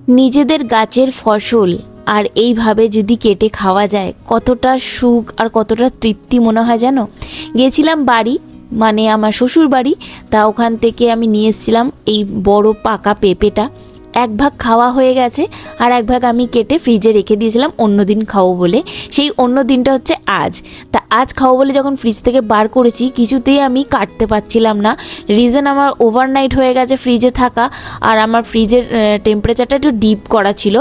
নিজেদের গাছের ফসল আর এইভাবে যদি কেটে খাওয়া যায় কতটা সুখ আর কতটা তৃপ্তি মনে হয় জানো। গেছিলাম বাড়ি, মানে আমার শ্বশুর বাড়ি, তা ওখান থেকে আমি নিয়ে এসেছিলাম এই বড় পাকা পেঁপেটা। এক ভাগ খাওয়া হয়ে গেছে আর এক ভাগ আমি কেটে ফ্রিজে রেখে দিয়েছিলাম অন্য দিন খাবো বলে। সেই অন্য দিনটা হচ্ছে আজ। তা আজ খাবো বলে যখন ফ্রিজ থেকে বার করেছি কিছুতেই আমি কাটতে পারছিলাম না। রিজন আমার ওভারনাইট হয়ে গেছে ফ্রিজে থাকা, আর আমার ফ্রিজের টেম্পারেচারটা একটু ডিপ করা ছিল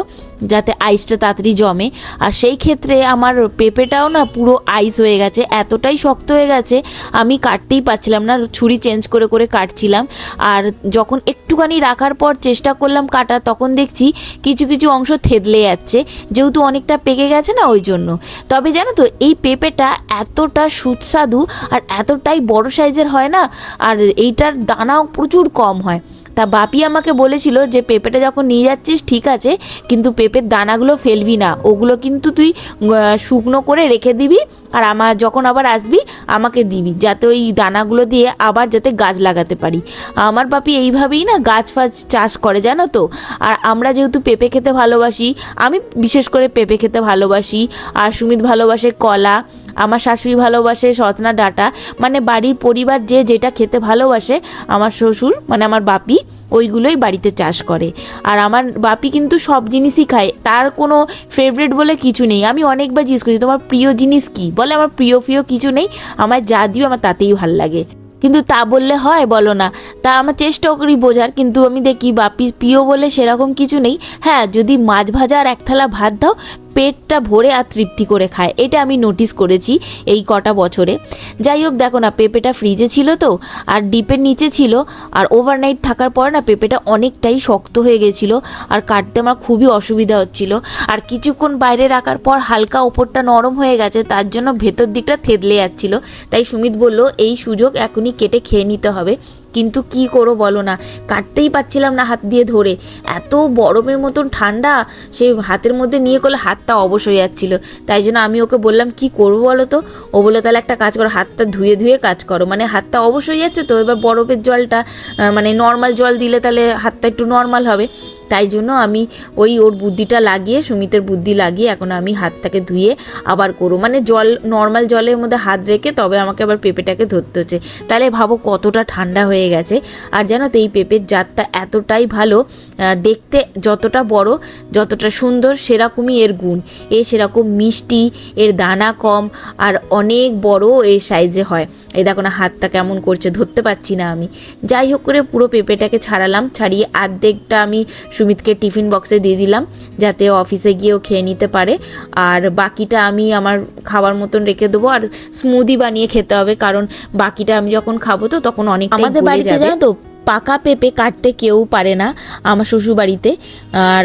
যাতে আইসটা তাড়াতাড়ি জমে। আর সেই ক্ষেত্রে আমার পেঁপেটাও না পুরো আইস হয়ে গেছে, এতটাই শক্ত হয়ে গেছে আমি কাটতেই পারছিলাম না, ছুরি চেঞ্জ করে করে কাটছিলাম। আর যখন একটুখানি রাখার পর চেষ্টা করলাম কাটা, তখন দেখছি কিছু কিছু অংশ থেতলে যাচ্ছে, যেহেতু অনেকটা পেকে গেছে না ওই জন্য। তবে জানো তো এই পেঁপেটা এতটা সুস্বাদু আর এতটাই বড় সাইজের হয় না, আর এইটার দানাও প্রচুর কম হয়। তা বাপি আমাকে বলেছিল যে পেঁপেটা যখন নিয়ে যাচ্ছিস ঠিক আছে, কিন্তু পেঁপের দানাগুলো ফেলবি না, ওগুলো কিন্তু তুই শুকনো করে রেখে দিবি, আর আমার যখন আবার আসবি আমাকে দিবি, যাতে ওই দানাগুলো দিয়ে আবার যাতে গাছ লাগাতে পারি। আমার বাপি এইভাবেই না গাছ ফাছ চাষ করে জানো তো। আর আমরা যেহেতু পেঁপে খেতে ভালোবাসি, আমি বিশেষ করে পেঁপে খেতে ভালোবাসি, আর সুমিত ভালোবাসে কলা, আমার শাশুড়ি ভালোবাসে সজনা ডাঁটা, মানে বাড়ির পরিবার যে যেটা খেতে ভালোবাসে আমার শ্বশুর মানে আমার বাপি ওইগুলোই বাড়িতে চাষ করে। আর আমার বাপি কিন্তু সব জিনিসই খায়, তার কোনো ফেভারিট বলে কিছু নেই। আমি অনেকবার জিজ্ঞেস করছি তোমার প্রিয় জিনিস কি, বলে আমার প্রিয় কিছু নেই, আমার যা দিও আমার তাতেই ভাল লাগে। কিন্তু তা বললে হয় বলো না, তা আমার চেষ্টাও করি বোঝার, কিন্তু আমি দেখি বাপি প্রিয় বলে সেরকম কিছু নেই। হ্যাঁ, যদি মাছ ভাজা আর এক থালা ভাত দাও পেটটা ভরে আর তৃপ্তি করে খায়, এটা আমি নোটিস করেছি এই কটা বছরে। যাই হোক দেখো না, পেঁপেটা ফ্রিজে ছিল তো আর ডিপের নিচে ছিল, আর ওভারনাইট থাকার পর না পেঁপেটা অনেকটাই শক্ত হয়ে গেছিলো আর কাটতে আমার খুবই অসুবিধা হচ্ছিল। আর কিছুক্ষণ বাইরে রাখার পর হালকা ওপরটা নরম হয়ে গেছে, তার জন্য ভেতর দিকটা থেতলে যাচ্ছিল। তাই সুমিত বলল এই সুযোগ এখনই কেটে খেয়ে নিতে হবে। কিন্তু কি করো বলো না, কাটতেই পারছিলাম না হাত দিয়ে ধরে, এত বরফের মতন ঠান্ডা, সেই হাতের মধ্যে নিয়ে করলে হাতটা অবশ হয়ে যাচ্ছিলো। তাই জন্য আমি ওকে বললাম কি করবো বলো তো, ও বললো তাহলে একটা কাজ করো, হাতটা ধুয়ে ধুয়ে কাজ করো, মানে হাতটা অবশ হয়ে যাচ্ছে তো, এবার বরফের জলটা মানে নর্মাল জল দিলে তাহলে হাতটা একটু নর্মাল হবে। তাই জন্য আমি ওর বুদ্ধিটা লাগিয়ে, সুমিতের বুদ্ধি লাগিয়ে এখন আমি হাতটাকে ধুয়ে আবার করবো, মানে জল নর্মাল জলের মধ্যে হাত রেখে তবে আমাকে আবার পেঁপেটাকে ধরতে হচ্ছে। তাহলে ভাবো কতটা ঠান্ডা হয়ে গেছে। আর জানো তো এই পেঁপের জাতটা এতটাই ভালো, দেখতে যতটা বড় যতটা সুন্দর সেরকমই এর গুণ, সেরকম মিষ্টি, এর দানা কম আর অনেক বড় এর সাইজে হয়। এই দেখো না হাতটা কেমন করছে, ধরতে পারছি না আমি। যাই হোক করে পুরো পেঁপেটাকে ছাড়ালাম, ছাড়িয়ে অর্ধেকটা আমি সুমিতকে টিফিন বক্সে দিয়ে দিলাম যাতে অফিসে গিয়েও খেয়ে নিতে পারে, আর বাকিটা আমি আমার খাবার মতন রেখে দেবো। আর স্মুদি বানিয়ে খেতে হবে, কারণ বাকিটা আমি যখন খাবো তো তখন অনেক আমাদের বাড়িতে জানো তো পাকা পেঁপে কাটতে কেউ পারে না আমার শ্বশুর বাড়িতে, আর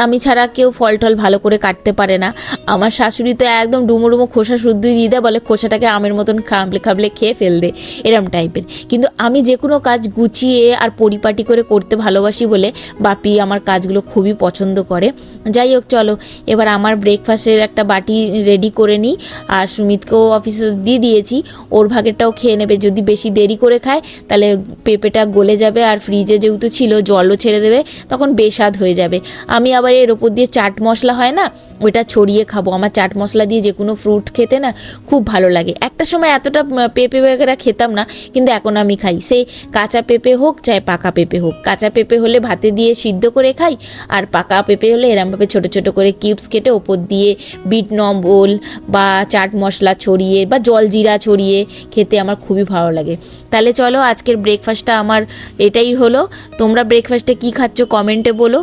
আমি ছাড়া কেউ ফল টল ভালো করে কাটতে পারে না। আমার শাশুড়ি তো একদম ডুমো ডুমো খোসা শুদ্ধ দিয়ে দেয়, বলে খোসাটাকে আমের মতন খাবলে খাবলে খেয়ে ফেল দে, এরম টাইপের। কিন্তু আমি যে কোনো কাজ গুছিয়ে আর পরিপাটি করে করতে ভালোবাসি বলে বাপি আমার কাজগুলো খুবই পছন্দ করে। যাই হোক চলো এবার আমার ব্রেকফাস্টের একটা বাটি রেডি করে নিই, আর সুমিতকেও অফিসে দিয়ে দিয়েছি, ওর ভাগেরটাও খেয়ে নেবে। যদি বেশি দেরি করে খায় তাহলে পেঁপেটা গলে যাবে, আর ফ্রিজে যেহেতু ছিল জলও ছেড়ে দেবে, তখন বেস্বাদ হয়ে যাবে। আমি আবার এর ওপর দিয়ে চাট মশলা হয় না, ওইটা ছড়িয়ে খাবো। আমার চাট মশলা দিয়ে যে কোনো ফ্রুট খেতে না খুব ভালো লাগে। একটা সময় এতটা পেঁপে বেগেরা খেতাম না, কিন্তু এখন আমি খাই, সেই কাঁচা পেঁপে হোক চাই পাকা পেঁপে হোক। কাঁচা পেঁপে হলে ভাতে দিয়ে সিদ্ধ করে খাই, আর পাকা পেঁপে হলে এরমভাবে ছোটো ছোটো করে কিউবস কেটে ওপর দিয়ে বিট লবণ বা চাট মশলা ছড়িয়ে বা জল জিরা ছড়িয়ে খেতে আমার খুবই ভালো লাগে। তাহলে চলো আজকের ব্রেকফাস্টটা আমার এটাই হলো। তোমরা ব্রেকফাস্টে কি খাচ্ছ কমেন্টে বলো,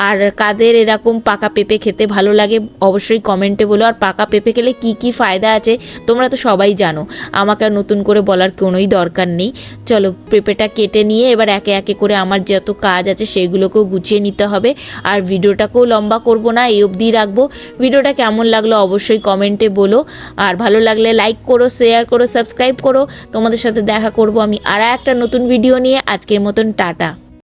আর কাদের এরকম পাকা পেঁপে খেতে ভালো লাগে অবশ্যই কমেন্টে বলো। আর পাকা পেঁপে খেলে কি কি ফায়দা আছে তোমরা তো সবাই জানো, আমাকে আর নতুন করে বলার কোনোই দরকার নেই। চলো পেঁপেটা কেটে নিয়ে এবার একে একে করে আমার যত কাজ আছে সেগুলোকেও গুছিয়ে নিতে হবে। আর ভিডিওটাকেও লম্বা করব না, এই অবধি রাখবো। ভিডিওটা কেমন লাগলো অবশ্যই কমেন্টে বলো, আর ভালো লাগলে লাইক করো, শেয়ার করো, সাবস্ক্রাইব করো। তোমাদের সাথে দেখা করব আমি আর একটা নতুন ভিডিও নিয়ে। আজকের মতন টাটা।